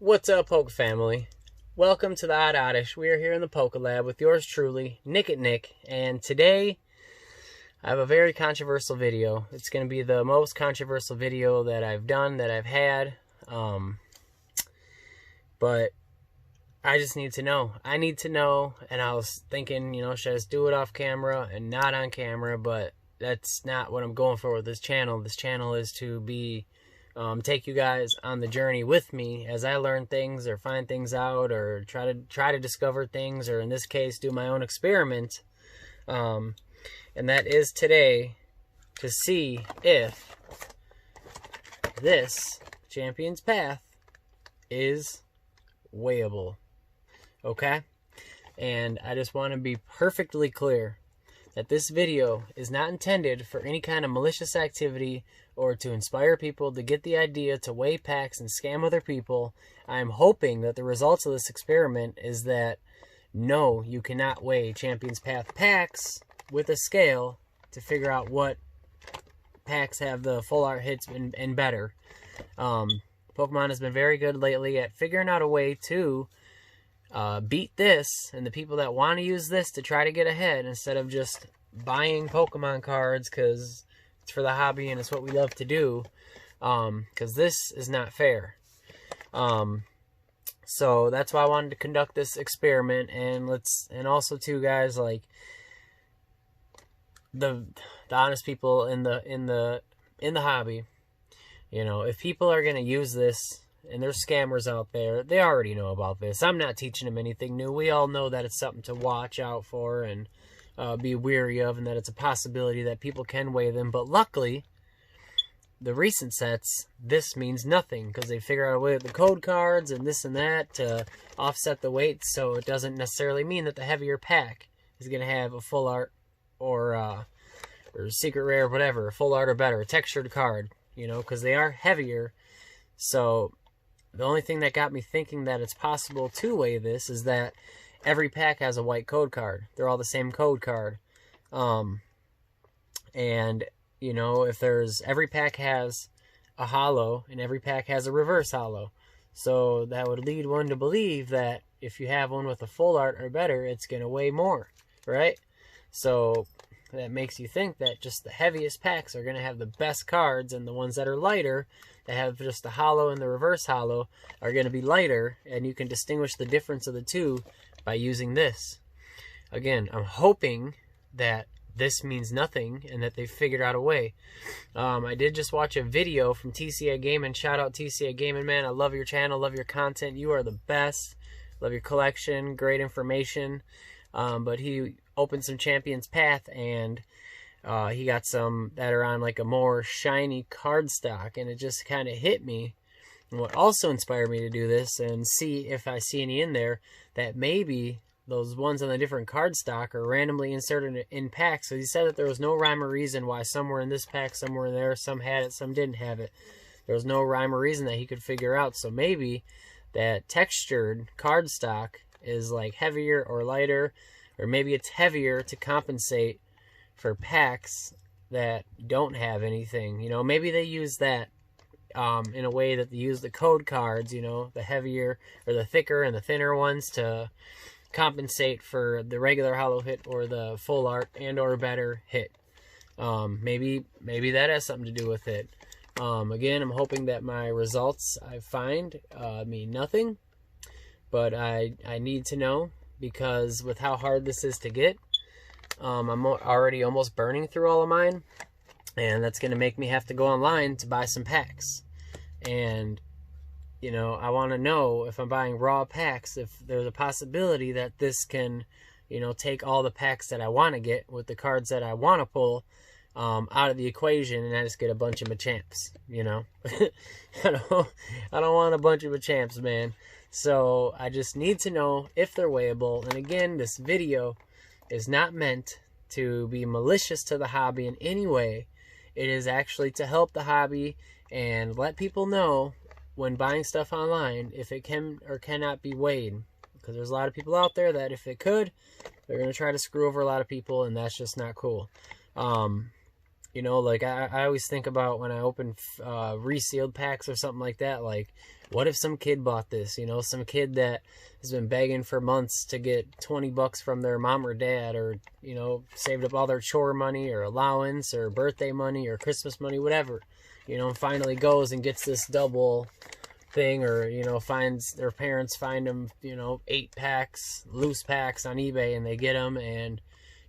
What's up, Poke family? Welcome to the Odd Oddish. We are here in the Poke Lab with yours truly, Nick at Nick, and today I have a very controversial video. It's going to be the most controversial video that I've done, that I've had, but I just need to know. I need to know, and I was thinking, should I just do it off camera and not on camera, but that's not what I'm going for with this channel. This channel is to be take you guys on the journey with me as I learn things or find things out or try to discover things, or in this case do my own experiment, and that is today to see if this Champion's Path is weighable. Okay? And I just want to be perfectly clear that this video is not intended for any kind of malicious activity or to inspire people to get the idea to weigh packs and scam other people. I'm hoping that the results of this experiment is that no, you cannot weigh Champion's Path packs with a scale to figure out what packs have the full art hits and better. Pokemon has been very good lately at figuring out a way to beat this, and the people that want to use this to try to get ahead instead of just buying Pokemon cards because it's for the hobby and it's what we love to do, because this is not fair. So that's why I wanted to conduct this experiment, and also too, guys, like the honest people in the hobby, if people are gonna use this, and there's scammers out there, they already know about this. I'm not teaching them anything new. We all know that it's something to watch out for and be wary of, and that it's a possibility that people can weigh them. But luckily, the recent sets, this means nothing, because they figure out a way with the code cards and this and that to offset the weight, so it doesn't necessarily mean that the heavier pack is going to have a full art or secret rare, whatever, a full art or better, a textured card, because they are heavier. So the only thing that got me thinking that it's possible to weigh this is that every pack has a white code card. They're all the same code card. And, if every pack has a holo and every pack has a reverse holo. So that would lead one to believe that if you have one with a full art or better, it's going to weigh more, right? So that makes you think that just the heaviest packs are going to have the best cards, and the ones that are lighter, that have just the holo and the reverse holo, are going to be lighter, and you can distinguish the difference of the two by using this. Again, I'm hoping that this means nothing and that they figured out a way. I did just watch a video from TCA Gaming. Shout out TCA Gaming, man. I love your channel, love your content. You are the best. Love your collection, great information. But he opened some Champion's Path, and he got some that are on like a more shiny cardstock, and it just kind of hit me. And what also inspired me to do this and see if I see any in there, that maybe those ones on the different cardstock are randomly inserted in packs. So he said that there was no rhyme or reason why some were in this pack, some were in there, some had it, some didn't have it. There was no rhyme or reason that he could figure out. So maybe that textured cardstock is like heavier or lighter, or maybe it's heavier to compensate for packs that don't have anything. Maybe they use that in a way that they use the code cards, the heavier or the thicker and the thinner ones to compensate for the regular holo hit or the full art and or better hit. Maybe that has something to do with it. Again, I'm hoping that my results I find mean nothing, but I need to know, because with how hard this is to get, I'm already almost burning through all of mine, and that's going to make me have to go online to buy some packs. And, I want to know, if I'm buying raw packs, if there's a possibility that this can, take all the packs that I want to get with the cards that I want to pull out of the equation, and I just get a bunch of Machamps, I don't want a bunch of Machamps, man. So I just need to know if they're weighable. And again, this video is not meant to be malicious to the hobby in any way. It is actually to help the hobby and let people know when buying stuff online if it can or cannot be weighed. Because there's a lot of people out there that if it could, they're going to try to screw over a lot of people, and that's just not cool. You know, like I always think about when I open resealed packs or something like that, like, what if some kid bought this? You know, some kid that has been begging for months to get $20 from their mom or dad, or, you know, saved up all their chore money or allowance or birthday money or Christmas money, whatever, you know, and finally goes and gets this double thing, or, you know, finds their parents find them, you know, 8 packs, loose packs on eBay, and they get them, and,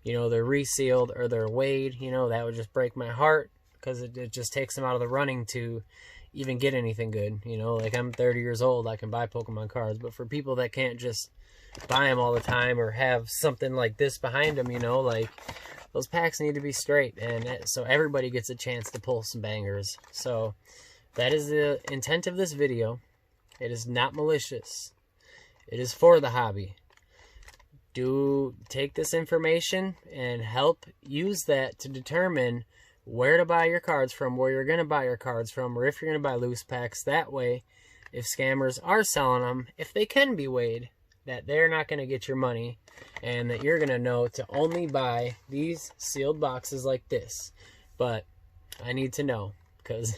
you know, they're resealed or they're weighed. You know, that would just break my heart, because it just takes them out of the running to even get anything good. You know, like, I'm 30 years old, I can buy Pokemon cards, but for people that can't just buy them all the time or have something like this behind them, you know, like, those packs need to be straight, and so everybody gets a chance to pull some bangers. So that is the intent of this video. It is not malicious. It is for the hobby. Do take this information and help use that to determine where to buy your cards from, where you're going to buy your cards from, or if you're going to buy loose packs. That way, if scammers are selling them, if they can be weighed, that they're not going to get your money, and that you're going to know to only buy these sealed boxes like this. But I need to know, because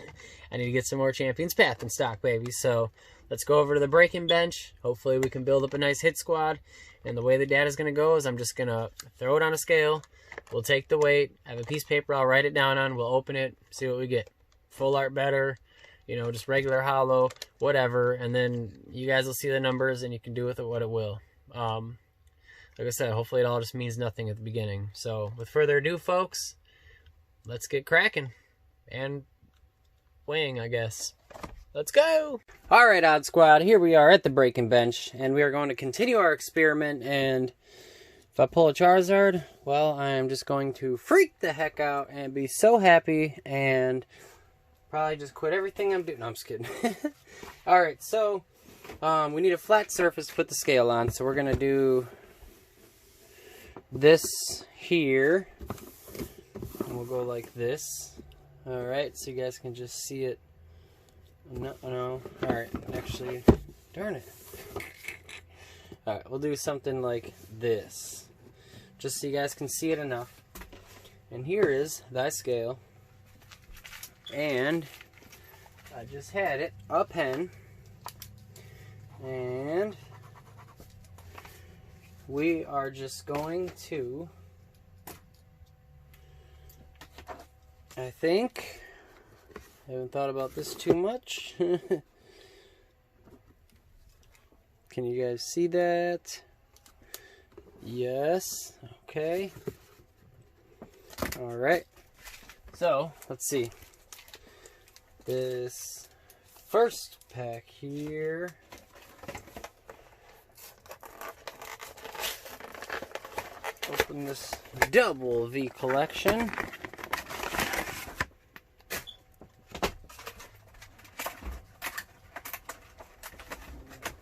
I need to get some more Champions Path in stock, baby. So let's go over to the breaking bench. Hopefully we can build up a nice hit squad. And the way the data is going to go is I'm just going to throw it on a scale. We'll take the weight. I have a piece of paper I'll write it down on. We'll open it, see what we get. Full art better, you know, just regular hollow, whatever. And then you guys will see the numbers, and you can do with it what it will. Like I said, hopefully it all just means nothing at the beginning. So with further ado, folks, let's get cracking. And weighing, I guess. Let's go! Alright, Odd Squad, here we are at the breaking bench, and we are going to continue our experiment, and if I pull a Charizard, well, I am just going to freak the heck out and be so happy, and probably just quit everything I'm doing. No, I'm just kidding. Alright, so, we need a flat surface to put the scale on, so we're going to do this here, and we'll go like this. Alright, so you guys can just see it. No. Alright, actually, darn it. Alright, we'll do something like this, just so you guys can see it enough. And here is thy scale. And I just had it, a pen. And we are just going to, I think, I haven't thought about this too much. Can you guys see that? Yes. Okay. Alright. So, let's see. This first pack here. Open this double V collection.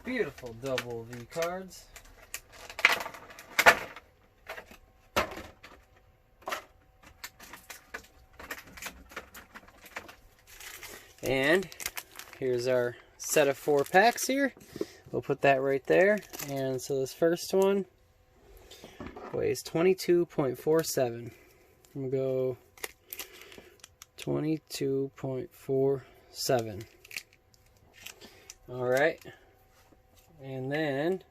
Beautiful double V cards. And here's our set of 4 packs here. We'll put that right there. And so this first one weighs 22.47. I'm going to go 22.47. Alright. And then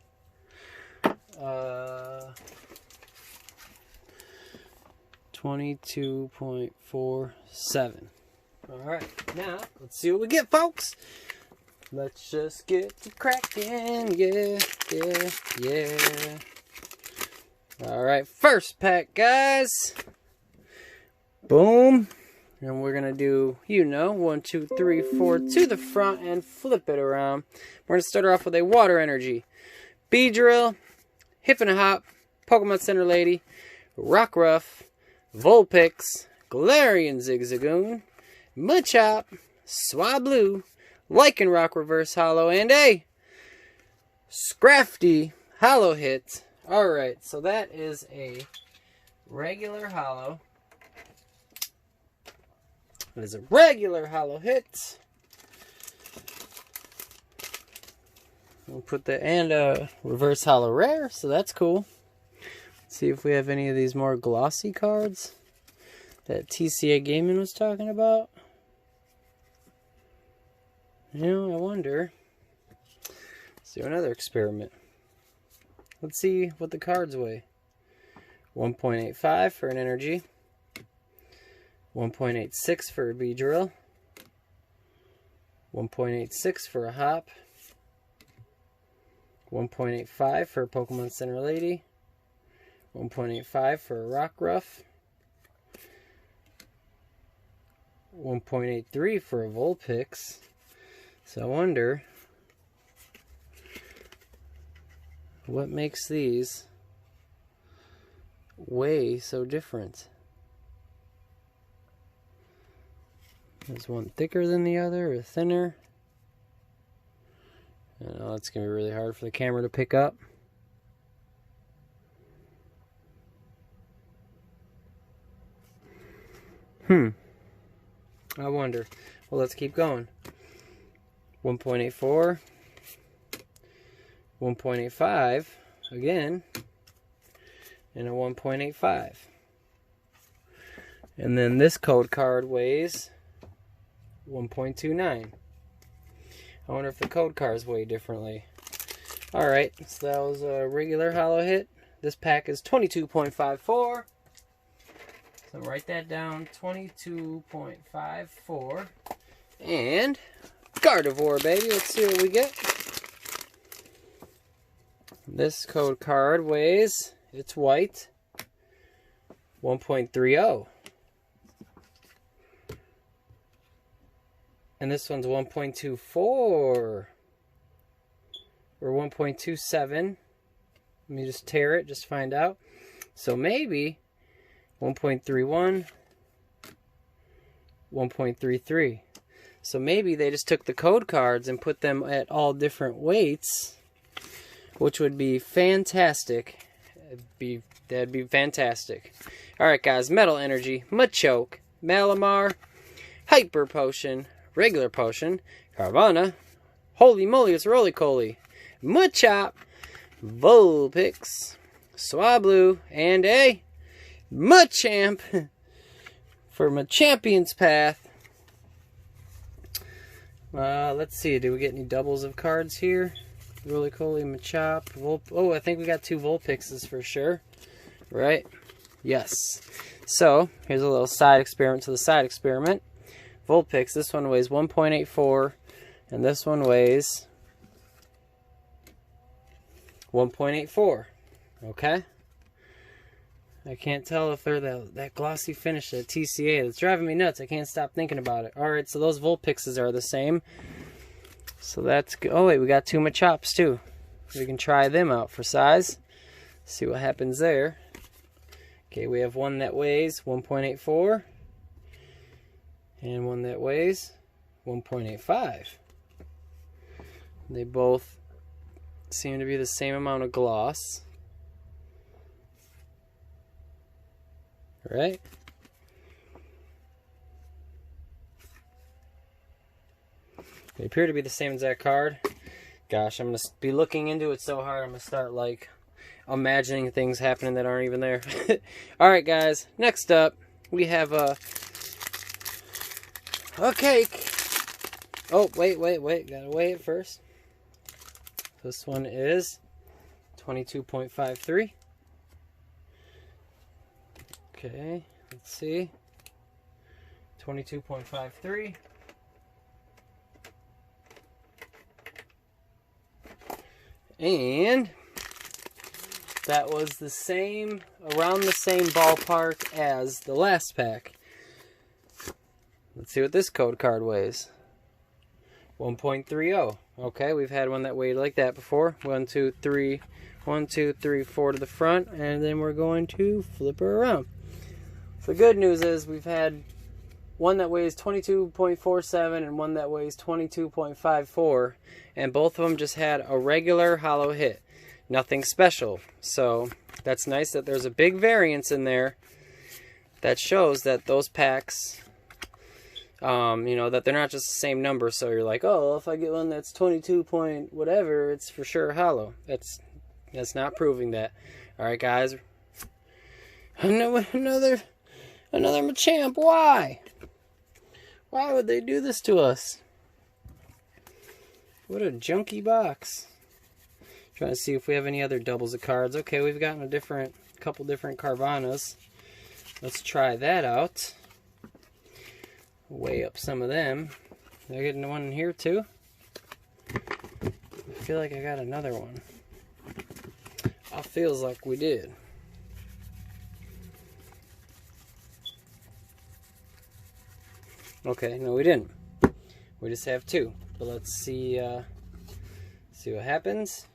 22.47. Alright, now let's see what we get, folks. Let's just get to cracking. Yeah. Alright, first pack, guys. Boom. And we're going to do, 1, 2, 3, 4 to the front and flip it around. We're going to start off with a Water Energy, Beedrill, Hop, Pokemon Center Lady, Rockruff, Vulpix, Galarian Zigzagoon, Machop, Swablu, Lycanroc Reverse Hollow, and a Scrafty Hollow hit. Alright, so that is a regular hollow. It is a regular hollow hit. We'll put the, and a reverse hollow rare, so that's cool. Let's see if we have any of these more glossy cards. that TCA Gaming was talking about. You know, I wonder. Let's do another experiment. Let's see what the cards weigh. 1.85 for an energy. 1.86 for a Beedrill. 1.86 for a Hop. 1.85 for a Pokemon Center Lady. 1.85 for a Rockruff. 1.83 for a Vulpix. So I wonder what makes these weigh so different. Is one thicker than the other or thinner? I know it's going to be really hard for the camera to pick up. I wonder. Well, let's keep going. 1.84, 1.85 again, and a 1.85. And then this code card weighs 1.29. I wonder if the code cards weigh differently. Alright, so that was a regular holo hit. This pack is 22.54. So write that down, 22.54. And Gardevoir, baby. Let's see what we get. This code card weighs, it's white, 1.30. And this one's 1.24. Or 1.27. Let me just tear it, just find out. So maybe 1.31, 1.33. So maybe they just took the code cards and put them at all different weights, which would be fantastic. That'd be fantastic. Alright guys, Metal Energy, Machoke, Malamar, Hyper Potion, Regular Potion, Carvana, Holy Moly, it's Roly-Coly, Machop, Vulpix, Swablu, and a Machamp for my Champion's Path. Let's see, do we get any doubles of cards here? Roly-Coly, Machop, oh, I think we got 2 Vulpixes for sure. Right? Yes. So, here's a little side experiment to the side experiment. Vulpix, this one weighs 1.84, and this one weighs 1.84. Okay? I can't tell if they're that glossy finish, that TCA. It's driving me nuts. I can't stop thinking about it. Alright, so those Vulpixes are the same. So that's good. Oh, wait, we got 2 Machops, too. We can try them out for size. See what happens there. Okay, we have one that weighs 1.84. And one that weighs 1.85. They both seem to be the same amount of gloss. Right? They appear to be the same exact card. Gosh, I'm going to be looking into it so hard, I'm going to start, like, imagining things happening that aren't even there. Alright, guys. Next up, we have a cake. Oh, wait. Gotta weigh it first. This one is 22.53. Okay, let's see. 22.53. And that was the same, around the same ballpark as the last pack. Let's see what this code card weighs. 1.30. Okay, we've had one that weighed like that before. 1, 2, 3, 1, 2, 3, 4 to the front, and then we're going to flip her around. The good news is we've had one that weighs 22.47 and one that weighs 22.54, and both of them just had a regular holo hit. Nothing special. So that's nice that there's a big variance in there that shows that those packs, you know, that they're not just the same number. So you're like, oh, well, if I get one that's 22 point whatever, it's for sure holo. That's not proving that. All right, guys. Another Another Machamp. Why? Why would they do this to us? What a junky box. Trying to see if we have any other doubles of cards. Okay, we've gotten a couple different Carvanas. Let's try that out. Weigh up some of them. They're getting one in here too. I feel like I got another one. It feels like we did. Okay, no we didn't. We just have two. But let's see what happens.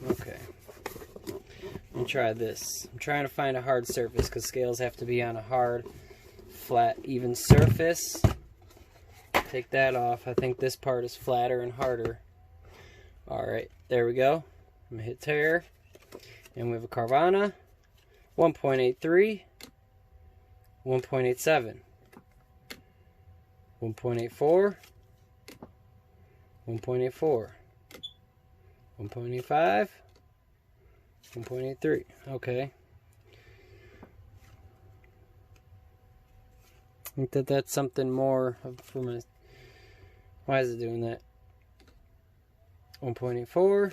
Okay. Let me try this. I'm trying to find a hard surface because scales have to be on a hard, flat, even surface. Take that off. I think this part is flatter and harder. Alright, there we go. I'm going to hit tear. And we have a Carvana. 1.83. 1.87. 1.84. 1.84. 1.85. 1.83. Okay. I think that's something more for my... Why is it doing that? 1.84.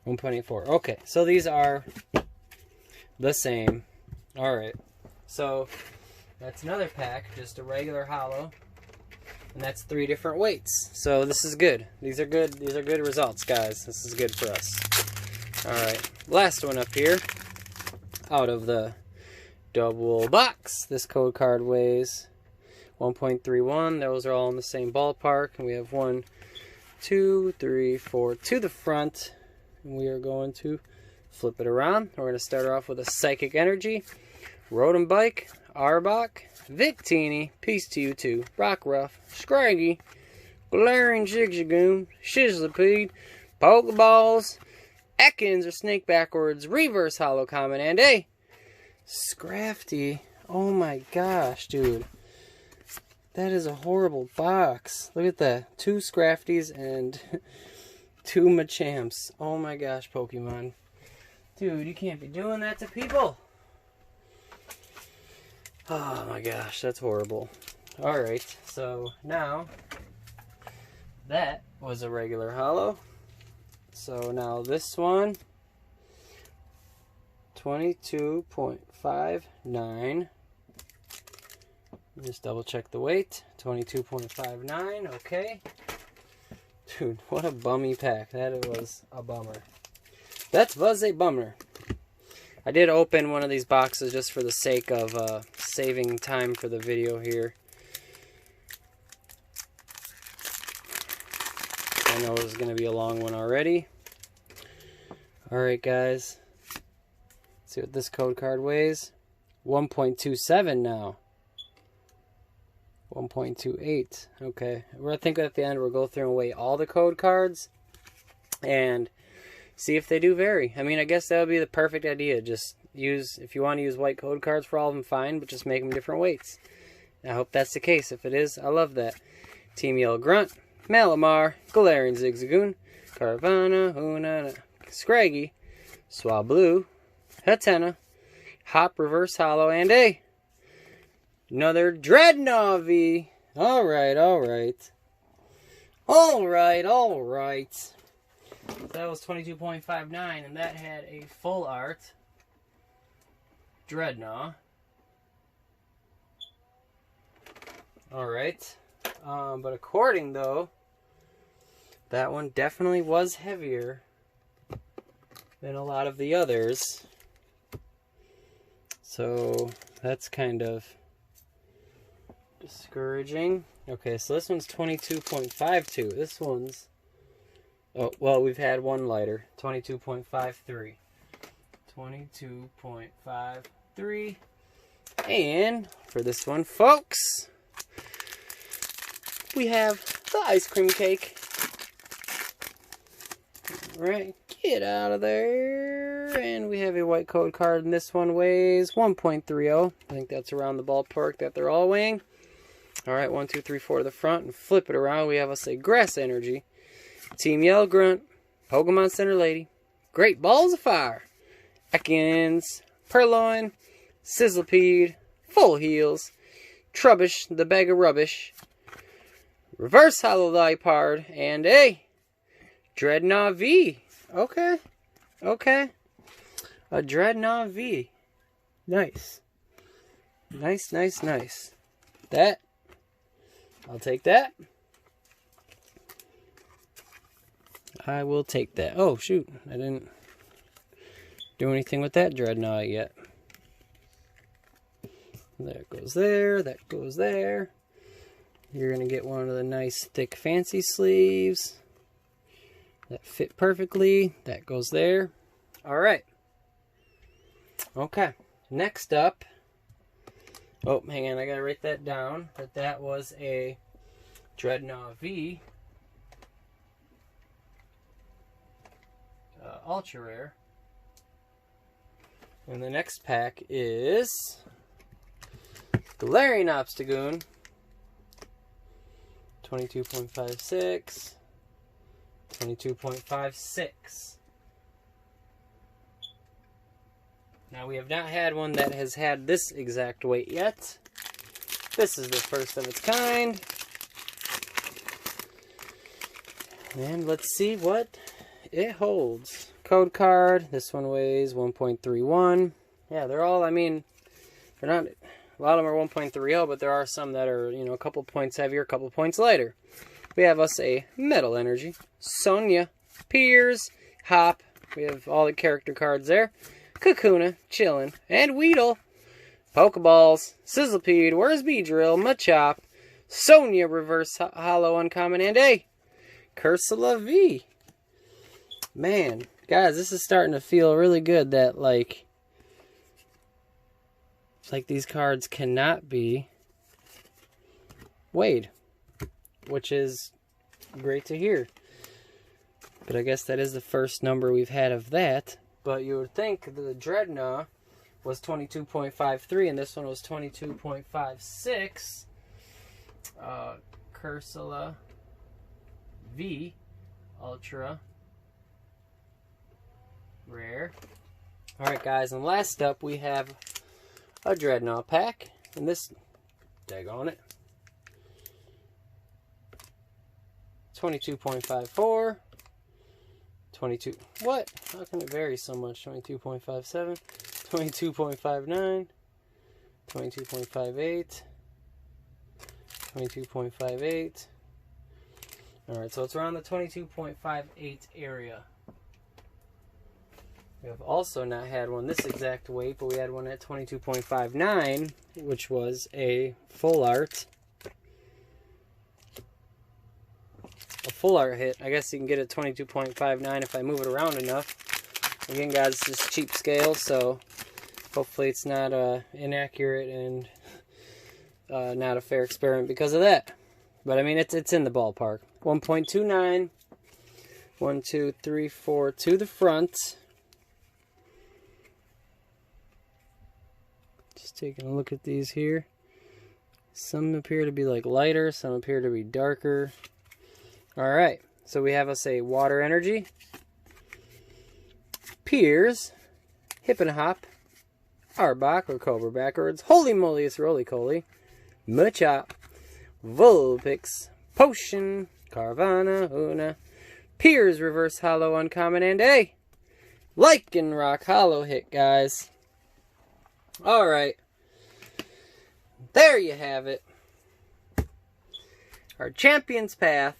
1.84. Okay, so these are the same. Alright, so that's another pack, just a regular holo. And that's 3 different weights. So this is good. These are good results, guys. This is good for us. Alright, last one up here. Out of the double box. This code card weighs 1.31. Those are all in the same ballpark. And we have 1, 2, 3, 4 to the front. And we are going to flip it around. We're going to start off with a Psychic Energy, Rotom Bike, Arbok, Victini, Peace to You too, Rockruff, Scraggy, Glaring Zigzagoon, Shizzlipede, Pokeballs, Ekans or Snake Backwards, Reverse Holo Common, and a Scrafty. Oh my gosh, dude. That is a horrible box. Look at that. 2 Scrafties and 2 Machamps. Oh my gosh, Pokemon. Dude, you can't be doing that to people. Oh my gosh, that's horrible. Alright, so now that was a regular holo. So now this one, 22.59. Just double check the weight. 22.59, okay. Dude, what a bummy pack. That was a bummer. That was a bummer. I did open one of these boxes just for the sake of saving time for the video here. I know it was going to be a long one already. Alright guys. Let's see what this code card weighs. 1.27 now. 1.28. Okay. I think at the end we'll go through and weigh all the code cards. And see if they do vary. I mean, I guess that would be the perfect idea. Just use, if you want to use white code cards for all of them, fine, but just make them different weights. I hope that's the case. If it is, I love that. Team Yellow Grunt, Malamar, Galarian Zigzagoon, Carvana, Hunana, Scraggy, Swablu, Hatena, Hop Reverse Holo, and a another Dreadnought V. Alright, alright. Alright, alright. That was 22.59, and that had a full art Dreadnought. Alright. But according, though, that one definitely was heavier than a lot of the others. So, that's kind of discouraging. Okay, so this one's 22.52. This one's... Oh, well, we've had one lighter. 22.53. 22.53. And for this one, folks, we have the ice cream cake. Alright, get out of there. And we have a white code card, and this one weighs 1.30. I think that's around the ballpark that they're all weighing. Alright, 1, 2, 3, 4 to the front, and flip it around. We have us a Grass Energy, Team Yellow Grunt, Pokemon Center Lady, Great Balls of Fire, Ekans, Purloin, Sizzlepede, Full Heals, Trubbish, the Bag of Rubbish, Reverse Hollow Liepard, and a Dreadnought V. Okay. Okay. A Dreadnought V. Nice. Nice, nice, nice. That. I'll take that. I will take that. Oh, shoot. I didn't do anything with that Dreadnought yet. That goes there. That goes there. You're going to get one of the nice thick fancy sleeves that fit perfectly. That goes there. Alright. Okay. Next up. Oh, hang on. I got to write that down. But that was a Dreadnought V. Ultra Rare. And the next pack is Galarian Obstagoon. 22.56. 22.56. Now, we have not had one that has had this exact weight yet. This is the first of its kind. And let's see what it holds. Code card. This one weighs 1.31. Yeah, they're all, I mean, they're not, a lot of them are 1.30, but there are some that are, you know, a couple points heavier, a couple points lighter. We have us a Metal Energy, Sonia, Piers, Hop. We have all the character cards there. Kakuna, Chillin, and Weedle. Pokeballs, Sizzlepede, Where's Beedrill, Machop, Sonia Reverse Hollow Uncommon, and a Cursula V. Man, guys, this is starting to feel really good that, like these cards cannot be weighed, which is great to hear. But I guess that is the first number we've had of that. But you would think the Dreadnought was 22.53 and this one was 22.56. Cursula V Ultra Rare. Alright, guys, and last up we have a Dreadnought pack. And this, daggone it, 22.54. 22. What? How can it vary so much? 22.57, 22.59, 22.58, 22.58. Alright, so it's around the 22.58 area. We have also not had one this exact weight, but we had one at 22.59, which was a full art. A full art hit. I guess you can get it 22.59 if I move it around enough. Again, guys, it's just cheap scale, so hopefully it's not inaccurate and not a fair experiment because of that. But I mean, it's in the ballpark. 1.29. 1, 2, 3, 4 to the front. Just taking a look at these here. Some appear to be like lighter, some appear to be darker. Alright, so we have us a Water Energy, Piers, Hippenhop, Arbok, or Cobra backwards, Holy Moly, it's Roly-Coly, Machop, Vulpix, Potion, Carvanha, Una, Piers Reverse Hollow Uncommon, and a Lycanroc Hollow hit, guys. Alright, there you have it. Our Champion's Path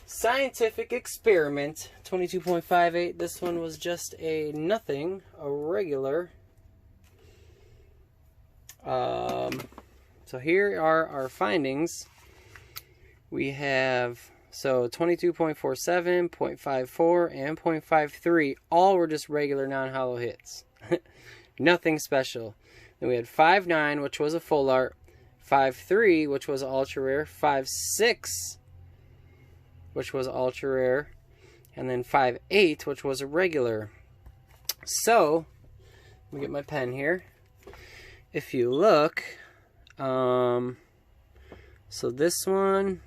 Scientific Experiment, 22.58. This one was just a nothing, a regular. So here are our findings. We have, so 22.47, 0.54, and 0.53. All were just regular non-hollow hits. Nothing special. Then we had 5.9, which was a full art. 5.3, which was ultra rare. 5.6, which was ultra rare, and then 5.8, which was a regular. So, let me get my pen here. If you look, so this one,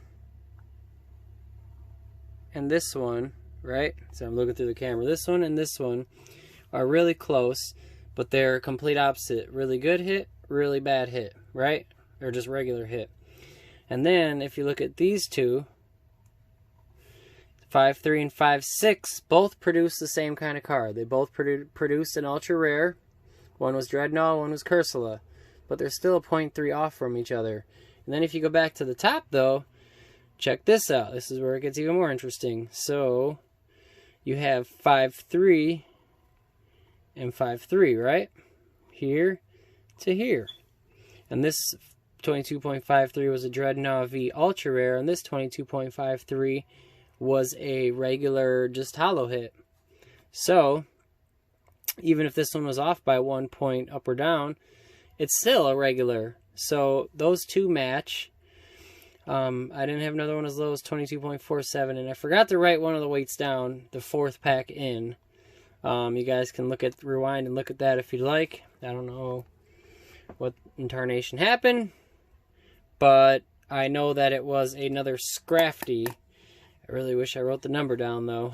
and this one, right? So I'm looking through the camera. This one and this one are really close, but they're complete opposite. Really good hit, really bad hit, right? Or just regular hit. And then if you look at these two, 5-3 and 5-6, both produce the same kind of card. They both produced an ultra rare. One was Dreadnought, one was Cursula. But they're still a 0.3 off from each other. And then if you go back to the top, though, check this out. This is where it gets even more interesting. So, you have 5-3 and 5-3, right? Here to here. And this 22.53 was a Dreadnought V Ultra Rare, and this 22.53 was a regular, just holo hit. So, even if this one was off by 1 point up or down, it's still a regular. So, those two match. I didn't have another one as low as 22.47, and I forgot to write one of the weights down, the fourth pack in. You guys can rewind and look at that if you'd like. I don't know what incarnation happened, but I know that it was another Scrafty. I really wish I wrote the number down, though.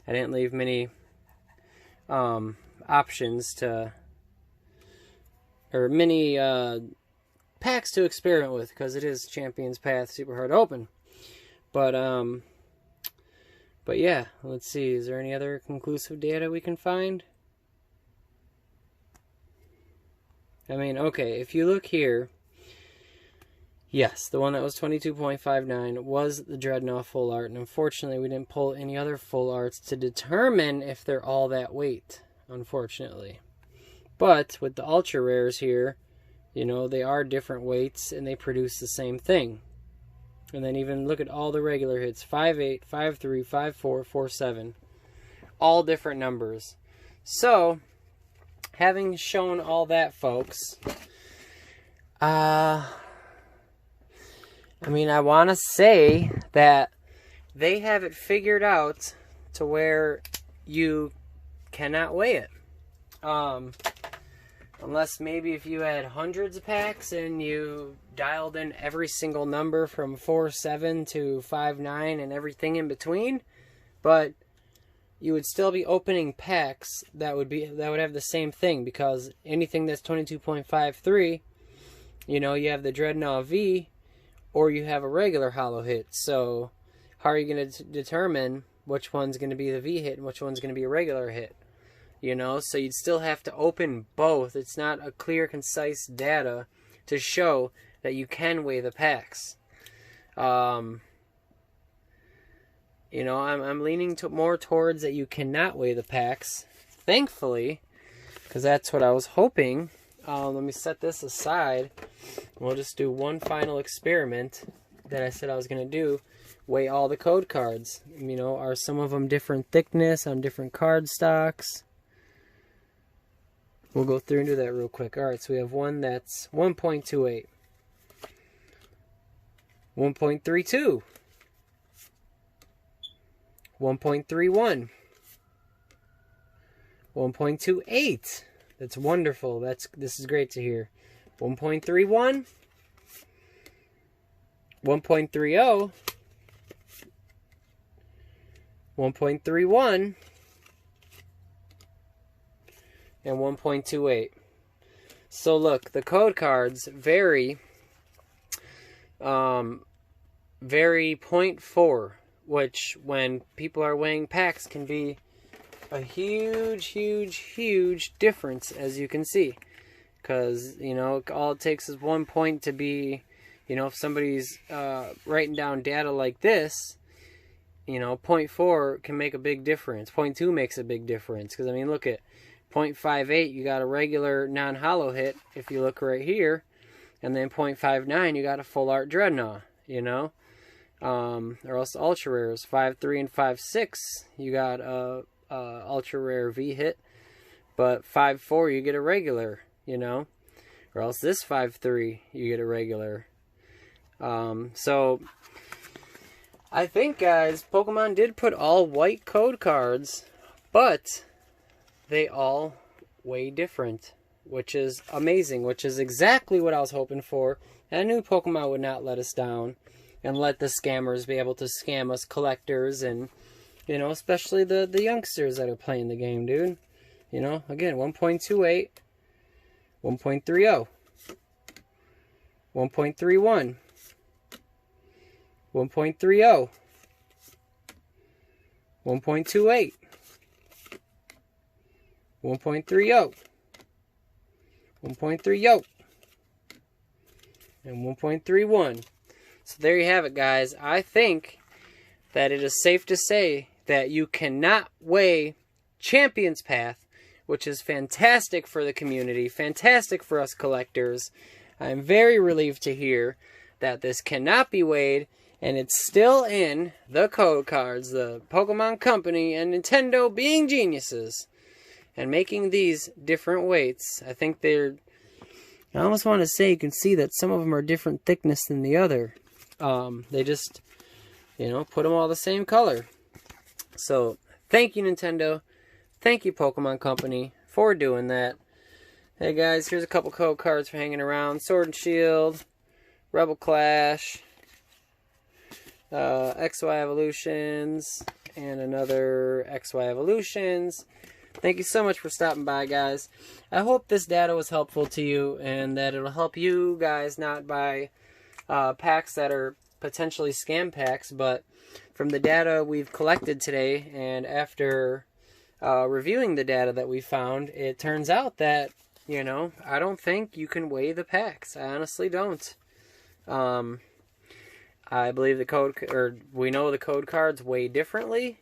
I didn't leave many options to, or many packs to experiment with, because it is Champion's Path super hard to open. But yeah, let's see. Is there any other conclusive data we can find? I mean, okay, if you look here, yes, the one that was 22.59 was the Dreadnought full art, and unfortunately we didn't pull any other full arts to determine if they're all that weight, unfortunately. But with the ultra rares here, you know, they are different weights and they produce the same thing. And then even look at all the regular hits, 5-8, 5-3, 5-4, 4-7, all different numbers. So, having shown all that, folks, I mean, I want to say that they have it figured out to where you cannot weigh it. Unless maybe if you had hundreds of packs and you dialed in every single number from 4-7 to 5-9 and everything in between. But you would still be opening packs that would have the same thing, because anything that's 22.53, you know, you have the Dreadnought V, or you have a regular holo hit. So how are you going to determine which one's going to be the V hit and which one's going to be a regular hit? You know, so you'd still have to open both. It's not a clear, concise data to show that you can weigh the packs. You know, I'm leaning more towards that you cannot weigh the packs. Thankfully, because that's what I was hoping. Let me set this aside. We'll just do one final experiment that I said I was going to do. Weigh all the code cards. You know, are some of them different thickness on different card stocks? We'll go through and do that real quick. Alright, so we have one that's 1.28. 1.32. 1.31. 1.28. That's wonderful. This is great to hear. 1.31. 1.30. 1.31. And 1.28. So look, the code cards vary 0.4, which when people are weighing packs can be a huge difference, as you can see. Because, you know, all it takes is 1 point to be, you know, if somebody's writing down data like this, you know, 0.4 can make a big difference. 0.2 makes a big difference. Because, I mean, look at 0.58, you got a regular non-holo hit, if you look right here. And then 0.59, you got a full art Dreadnought, you know. Or else ultra rares, 5-3 and 5-6, you got a ultra rare V hit. But 5-4, you get a regular, you know. Or else this 5-3, you get a regular. So, I think, guys, Pokemon did put all white code cards, but they all weigh different, which is amazing, which is exactly what I was hoping for. And I knew Pokemon would not let us down. and let the scammers be able to scam us collectors, and you know, especially the youngsters that are playing the game, dude. You know, again, 1.28, 1.30, 1.31, 1.30, 1.28, 1.30, 1.30, and 1.31. So there you have it, guys. I think that it is safe to say that you cannot weigh Champion's Path, which is fantastic for the community, fantastic for us collectors. I'm very relieved to hear that this cannot be weighed, and it's still in the code cards. The Pokemon Company and Nintendo being geniuses and making these different weights. I think they're... I almost want to say you can see that some of them are different thickness than the other. They just, you know, put them all the same color. So, thank you, Nintendo. Thank you, Pokemon Company, for doing that. Hey, guys, here's a couple code cards for hanging around. Sword and Shield, Rebel Clash, XY Evolutions, and another XY Evolutions. Thank you so much for stopping by, guys. I hope this data was helpful to you, and that it'll help you guys not buy packs that are potentially scam packs, but from the data we've collected today, and after reviewing the data that we found, it turns out that, you know, I don't think you can weigh the packs. I honestly don't. I believe we know the code cards weigh differently.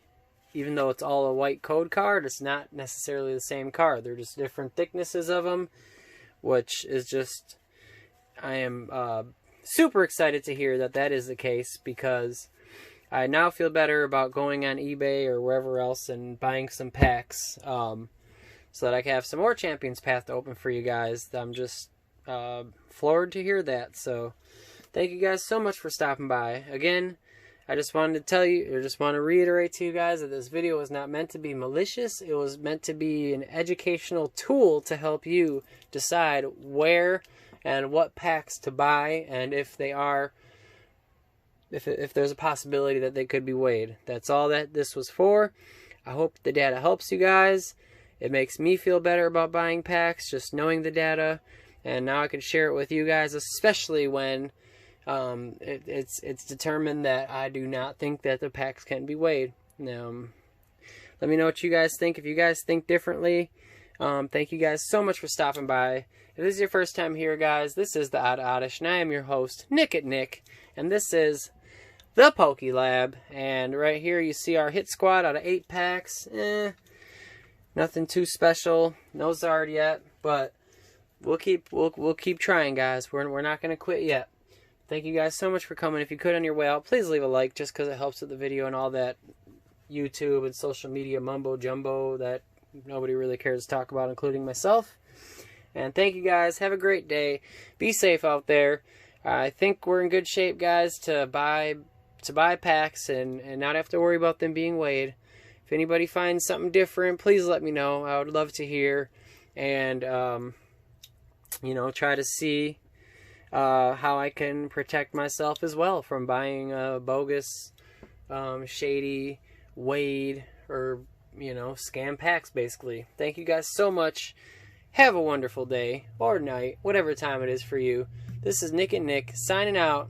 Even though it's all a white code card, it's not necessarily the same card. They're just different thicknesses of them, which is just... I am super excited to hear that that is the case, because I now feel better about going on eBay or wherever else and buying some packs, so that I can have some more Champion's Path to open for you guys. I'm just floored to hear that. So thank you guys so much for stopping by. Again, I just wanted to tell you, or just want to reiterate to you guys, that this video was not meant to be malicious. It was meant to be an educational tool to help you decide where and what packs to buy, and if they are, if there's a possibility that they could be weighed. That's all that this was for. I hope the data helps you guys. It makes me feel better about buying packs, just knowing the data, and now I can share it with you guys, especially when it's determined that I do not think that the packs can be weighed. Let me know what you guys think. If you guys think differently, thank you guys so much for stopping by. If this is your first time here, guys, this is the Odd Oddish, and I am your host, Nick at Nick, and this is the Poke Lab. And right here you see our hit squad out of 8 packs. Nothing too special, no Zard yet, but we'll keep trying, guys. We're not gonna quit yet. Thank you guys so much for coming. If you could on your way out, please leave a like, just because it helps with the video and all that YouTube and social media mumbo jumbo that nobody really cares to talk about, including myself. And thank you guys. Have a great day. Be safe out there. I think we're in good shape, guys, to buy packs and not have to worry about them being weighed. If anybody finds something different, please let me know. I would love to hear, and you know, try to see how I can protect myself as well from buying bogus, shady, weighed, or, you know, scam packs, basically. Thank you guys so much. Have a wonderful day, or night, whatever time it is for you. This is Nick and Nick, signing out.